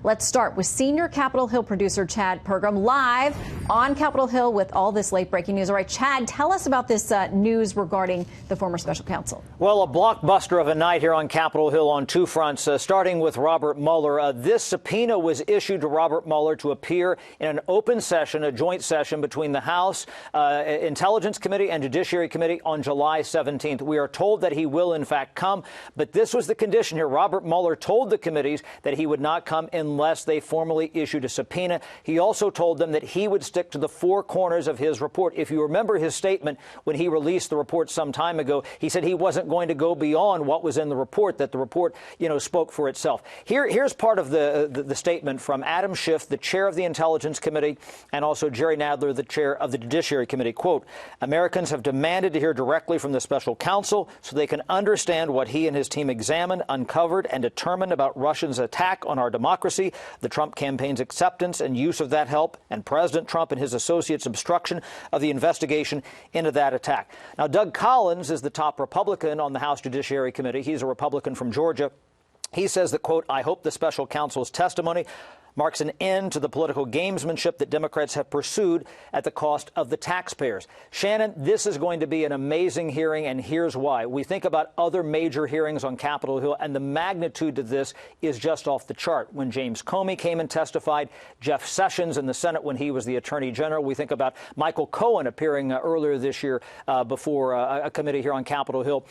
Let's start with senior Capitol Hill producer Chad Pergram live on Capitol Hill with all this late breaking news. All right, Chad, tell us about this news regarding the former special counsel. Well, a blockbuster of a night here on Capitol Hill on two fronts, starting with Robert Mueller. This subpoena was issued to Robert Mueller to appear in an open session, a joint session between the House Intelligence Committee and Judiciary Committee on July 17th. We are told that he will, in fact, come. But this was the condition here. Robert Mueller told the committees that he would not come unless they formally issued a subpoena. He also told them that he would stick to the four corners of his report. If you remember his statement when he released the report some time ago, he said he wasn't going to go beyond what was in the report, that the report, spoke for itself. Here's part of the statement from Adam Schiff, the chair of the Intelligence Committee, and also Jerry Nadler, the chair of the Judiciary Committee. Quote, Americans have demanded to hear directly from the special counsel so they can understand what he and his team examined, uncovered, and determined about Russia's attack on our democracy, the Trump campaign's acceptance and use of that help, and President Trump and his associates' obstruction of the investigation into that attack. Now, Doug Collins is the top Republican on the House Judiciary Committee. He's a Republican from Georgia. He says that, quote, I hope the special counsel's testimony marks an end to the political gamesmanship that Democrats have pursued at the cost of the taxpayers. Shannon, this is going to be an amazing hearing, and here's why. We think about other major hearings on Capitol Hill, and the magnitude of this is just off the chart. When James Comey came and testified, Jeff Sessions in the Senate when he was the Attorney General. We think about Michael Cohen appearing earlier this year before a committee here on Capitol Hill.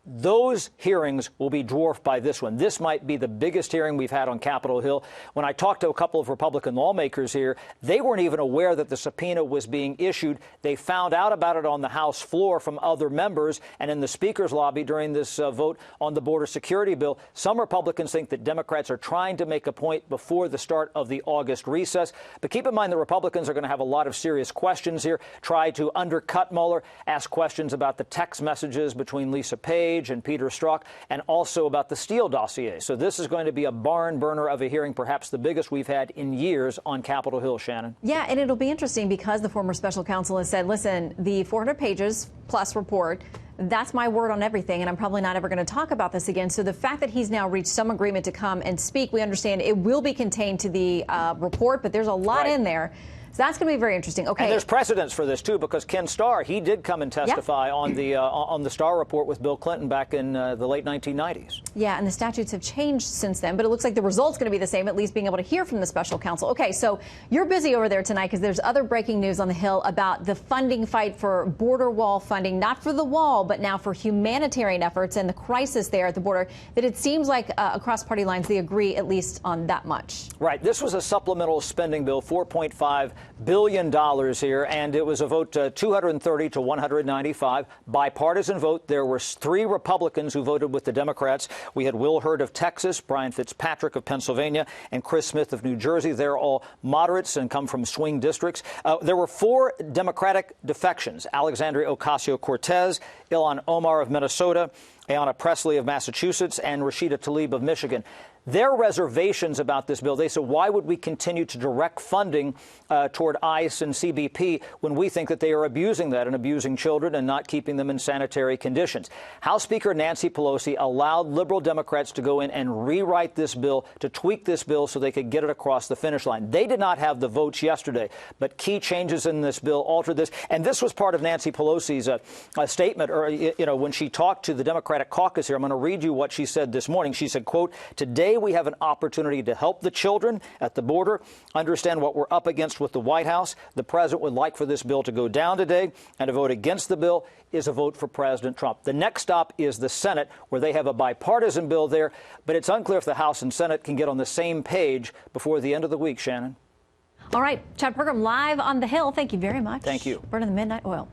Those hearings will be dwarfed by this one. This might be the biggest hearing we've had on Capitol Hill. When I talked to a couple of Republican lawmakers here, they weren't even aware that the subpoena was being issued. They found out about it on the House floor from other members and in the Speaker's lobby during this vote on the border security bill. Some Republicans think that Democrats are trying to make a point before the start of the August recess. But keep in mind the Republicans are going to have a lot of serious questions here, try to undercut Mueller, ask questions about the text messages between Lisa Page and Peter Strzok, and also about the Steele dossier. So this is going to be a barn burner of a hearing, perhaps the biggest we've had in years on Capitol Hill, Shannon. Yeah, and it'll be interesting because the former special counsel has said, listen, the 400 pages plus report, that's my word on everything, and I'm probably not ever going to talk about this again. So the fact that he's now reached some agreement to come and speak, we understand it will be contained to the report, but there's a lot in there. So that's going to be very interesting. Okay. And there's precedence for this, too, because Ken Starr, he did come and testify on the Starr report with Bill Clinton back in the late 1990s. Yeah, and the statutes have changed since then, but it looks like the result's going to be the same, at least being able to hear from the special counsel. Okay, so you're busy over there tonight because there's other breaking news on the Hill about the funding fight for border wall funding, not for the wall, but now for humanitarian efforts and the crisis there at the border, that it seems like across party lines they agree at least on that much. Right. This was a supplemental spending bill, $4.5 billion here, and it was a vote 230 to 195, bipartisan vote. There were 3 Republicans who voted with the Democrats. We had Will Hurd of Texas, Brian Fitzpatrick of Pennsylvania, and Chris Smith of New Jersey. They're all moderates and come from swing districts. There were 4 Democratic defections: Alexandria Ocasio-Cortez, Ilhan Omar of Minnesota, Ayanna Pressley of Massachusetts, and Rashida Tlaib of Michigan. Their reservations about this bill, they said, why would we continue to direct funding toward ICE and CBP when we think that they are abusing that and abusing children and not keeping them in sanitary conditions? House Speaker Nancy Pelosi allowed liberal Democrats to go in and rewrite this bill, to tweak this bill so they could get it across the finish line. They did not have the votes yesterday, but key changes in this bill altered this. And this was part of Nancy Pelosi's statement, or, when she talked to the Democratic caucus here. I'm going to read you what she said this morning. She said, quote, today we have an opportunity to help the children at the border understand what we're up against with the White House. The president would like for this bill to go down today, and a vote against the bill is a vote for President Trump. The next stop is the Senate, where they have a bipartisan bill there, but it's unclear if the House and Senate can get on the same page before the end of the week, Shannon. All right, Chad Pergram live on the Hill. Thank you very much. Thank you. Burning the midnight oil.